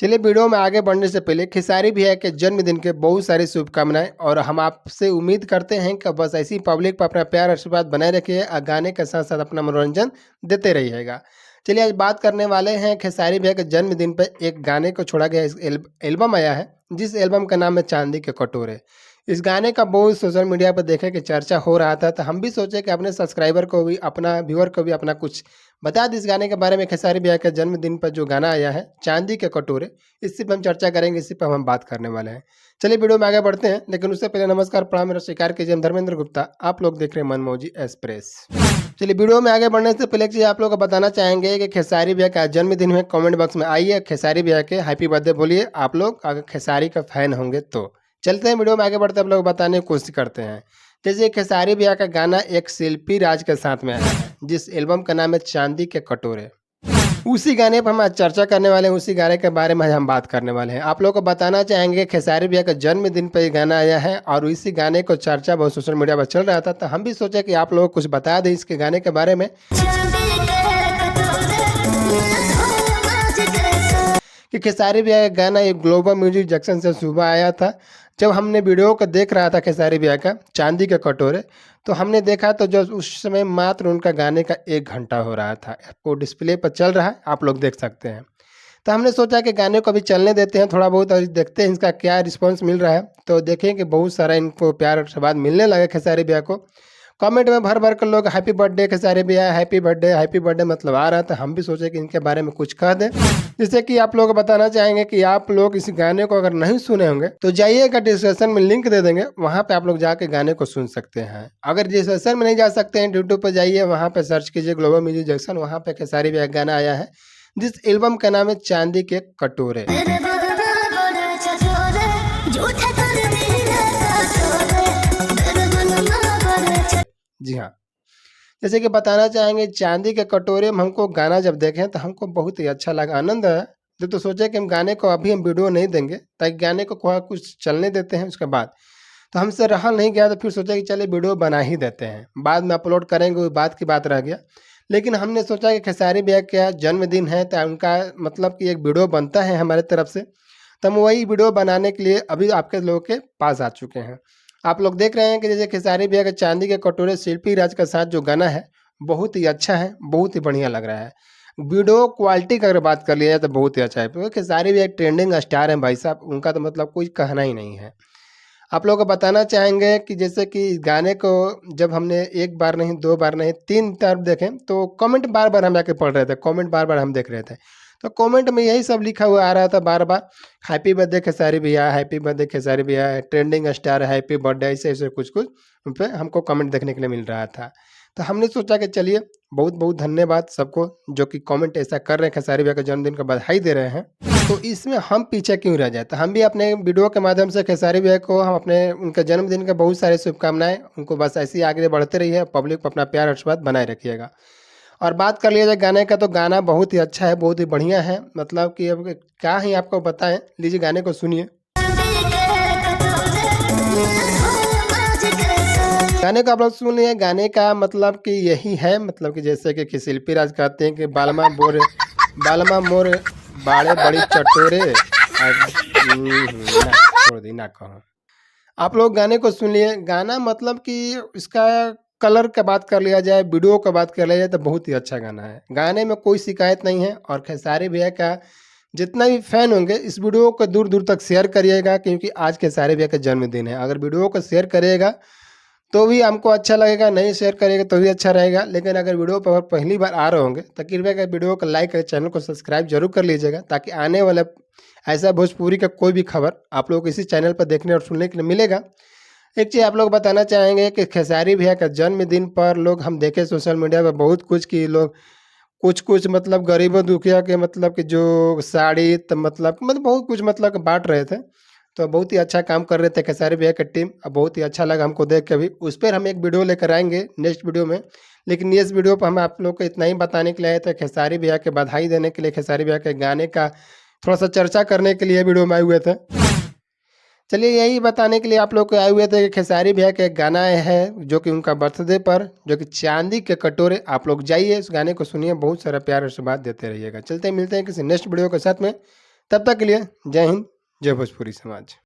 चलिए वीडियो में आगे बढ़ने से पहले खेसारी भैया के जन्मदिन के बहुत सारी शुभकामनाएं और हम आपसे उम्मीद करते हैं कि बस ऐसी पब्लिक पर अपना प्यार आशीर्वाद बनाए रखिए और गाने के साथ साथ अपना मनोरंजन देते रहिएगा। चलिए आज बात करने वाले हैं खेसारी भैया के जन्मदिन पर एक गाने को छोड़ा गया एल्बम आया है जिस एल्बम का नाम है चांदी के कटोरे। इस गाने का बहुत सोशल मीडिया पर देखे कि चर्चा हो रहा था, तो हम भी सोचे कि अपने सब्सक्राइबर को भी अपना व्यूअर को भी अपना कुछ बता दें इस गाने के बारे में। खेसारी भैया के जन्मदिन पर जो गाना आया है चांदी के कटोरे, इसी पर हम चर्चा करेंगे, इसी पर हम बात करने वाले हैं। चलिए वीडियो में आगे बढ़ते हैं, लेकिन उससे पहले नमस्कार प्रणाम, मेरा स्वीकार कीजिए। हम धर्मेंद्र गुप्ता, आप लोग देख रहे हैं मनमौजी एक्सप्रेस। चलिए वीडियो में आगे बढ़ने से पहले एक चीज़ आप लोग को बताना चाहेंगे कि खेसारी भैया का जन्मदिन है। कमेंट बॉक्स में आइए खेसारी भैया के हैप्पी बर्थडे बोलिए, आप लोग अगर खेसारी का फैन होंगे तो। चलते हैं वीडियो में आगे बढ़ते आप लोग बताने की कोशिश करते हैं। जैसे खेसारी भैया का गाना एक शिल्पी राज के साथ में आया है जिस एल्बम का नाम है चांदी के कटोरे, उसी गाने पर हम आज चर्चा करने वाले हैं, उसी गाने के बारे में हम बात करने वाले हैं। आप लोग को बताना चाहेंगे खेसारी भैया का जन्मदिन पर ये गाना आया है और इसी गाने को चर्चा बहुत सोशल मीडिया पर चल रहा था, तो हम भी सोचे कि आप लोग कुछ बता दें इसके गाने के बारे में कि खेसारी भैया का गाना एक ग्लोबल म्यूजिक जंक्शन से सुबह आया था। जब हमने वीडियो को देख रहा था खेसारी भैया का चांदी के कटोरे, तो हमने देखा तो जो उस समय मात्र उनका गाने का 1 घंटा हो रहा था, आपको डिस्प्ले पर चल रहा है, आप लोग देख सकते हैं। तो हमने सोचा कि गाने को अभी चलने देते हैं थोड़ा बहुत और देखते हैं इसका क्या रिस्पॉन्स मिल रहा है। तो देखें कि बहुत सारा इनको प्यार आशीर्वाद मिलने लगे खेसारी भैया को। कमेंट में भर भर कर लोग हैप्पी बर्थडे खेसारी भैया, हैप्पी बर्थडे मतलब आ रहा था। हम भी सोचे कि इनके बारे में कुछ कह दें, जिससे कि आप लोग को बताना चाहेंगे कि आप लोग इस गाने को अगर नहीं सुने होंगे तो जाइएगा, डिस्क्रिप्शन में लिंक दे देंगे, वहाँ पे आप लोग जाके गाने को सुन सकते हैं। अगर डिस्क्रिप्शन में नहीं जा सकते हैं, यूट्यूब पर जाइए, वहाँ पे सर्च कीजिए ग्लोबल म्यूजिक जंक्शन, वहाँ पे खेसारी भैया गाना आया है जिस एल्बम का नाम है चांदी के कटोरे। जी हाँ, जैसे कि बताना चाहेंगे चांदी के कटोरे में हमको गाना जब देखें तो हमको बहुत ही अच्छा लगा, आनंद आया। तो सोचे कि हम गाने को अभी हम वीडियो नहीं देंगे ताकि गाने को कुछ चलने देते हैं, उसके बाद तो हमसे रहा नहीं गया, तो फिर सोचा कि चलिए वीडियो बना ही देते हैं, बाद में अपलोड करेंगे, वो बात की बात रह गया। लेकिन हमने सोचा कि खेसारी भैया का जन्मदिन है तो उनका मतलब कि एक वीडियो बनता है हमारे तरफ से, तो हम वही वीडियो बनाने के लिए अभी आपके लोगों के पास आ चुके हैं। आप लोग देख रहे हैं कि जैसे खेसारी भैया के चांदी के कटोरे शिल्पी राज के साथ जो गाना है बहुत ही अच्छा है, बहुत ही बढ़िया लग रहा है। वीडियो क्वालिटी का अगर बात कर लिया जाए तो बहुत ही अच्छा है, क्योंकि खेसारी भैया ट्रेंडिंग स्टार हैं भाई साहब, उनका तो मतलब कोई कहना ही नहीं है। आप लोगों को बताना चाहेंगे कि जैसे कि इस गाने को जब हमने 1 बार नहीं 2 बार नहीं 3 बार देखें तो कमेंट बार बार हम जाके पढ़ रहे थे, कमेंट बार बार हम देख रहे थे, तो कमेंट में यही सब लिखा हुआ आ रहा था बार बार, हैप्पी बर्थडे खेसारी भैया, हैप्पी बर्थडे खेसारी भैया, ट्रेंडिंग स्टार हैप्पी बर्थडे, ऐसे ऐसे कुछ कुछ उन पर हमको कमेंट देखने के लिए मिल रहा था। तो हमने सोचा कि चलिए बहुत बहुत धन्यवाद सबको जो कि कमेंट ऐसा कर रहे हैं, खेसारी भैया का जन्मदिन का बधाई दे रहे हैं, तो इसमें हम पीछे क्यों रह जाए। तो हम भी अपने वीडियो के माध्यम से खेसारी भैया को हम अपने उनके जन्मदिन के बहुत सारे शुभकामनाएं, उनको बस ऐसे ही आगे बढ़ते रहिए, पब्लिक पर अपना प्यार आशीर्वाद बनाए रखिएगा। और बात कर लिया जाए गाने का, तो गाना बहुत ही अच्छा है, बहुत ही बढ़िया है, मतलब कि अब क्या ही आपको बताएं, लीजिए गाने को सुनिए। गाने को आप लोग सुन लिए, गाने का मतलब कि यही है, मतलब कि जैसे कि शिल्पी राज कहते हैं कि बालमा मोर बाड़े बड़ी चटोरे, ना छोड़ दी ना कहो। आप लोग गाने को सुन लिए, गाना मतलब कि इसका कलर का बात कर लिया जाए, वीडियो का बात कर लिया जाए तो बहुत ही अच्छा गाना है, गाने में कोई शिकायत नहीं है। और खेसारी भैया का जितना भी फैन होंगे इस वीडियो को दूर दूर तक शेयर करिएगा, क्योंकि आज खेसारी भैया का जन्मदिन है। अगर वीडियो को शेयर करिएगा तो भी हमको अच्छा लगेगा, नहीं शेयर करेगा तो भी अच्छा रहेगा। लेकिन अगर वीडियो पर पहली बार आ रहे होंगे तो कृपया कर वीडियो को लाइक करें, चैनल को सब्सक्राइब जरूर कर लीजिएगा, ताकि आने वाला ऐसा भोजपुरी का कोई भी खबर आप लोग इसी चैनल पर देखने और सुनने के लिए मिलेगा। एक चीज़ आप लोग बताना चाहेंगे कि खेसारी भैया का जन्मदिन पर लोग हम देखे सोशल मीडिया पर बहुत कुछ कि लोग कुछ मतलब गरीबों दुखिया के मतलब कि जो साड़ी मतलब बहुत कुछ मतलब बांट रहे थे, तो बहुत ही अच्छा काम कर रहे थे खेसारी भैया की टीम। अब बहुत ही अच्छा लगा हमको देख के भी, उस पर हम एक वीडियो लेकर आएंगे नेक्स्ट वीडियो में। लेकिन इस वीडियो पर हम आप लोग को इतना ही बताने के लिए आए थे, खेसारी भैया के बधाई देने के लिए, खेसारी भैया के गाने का थोड़ा सा चर्चा करने के लिए वीडियो में आए हुए थे। चलिए यही बताने के लिए आप लोग को आए हुए थे कि खेसारी भैया का एक गाना है जो कि उनका बर्थडे पर, जो कि चांदी के कटोरे, आप लोग जाइए इस गाने को सुनिए, बहुत सारा प्यार आशीर्वाद देते रहिएगा। चलते मिलते हैं किसी नेक्स्ट वीडियो के साथ में, तब तक के लिए जय हिंद, जय भोजपुरी समाज।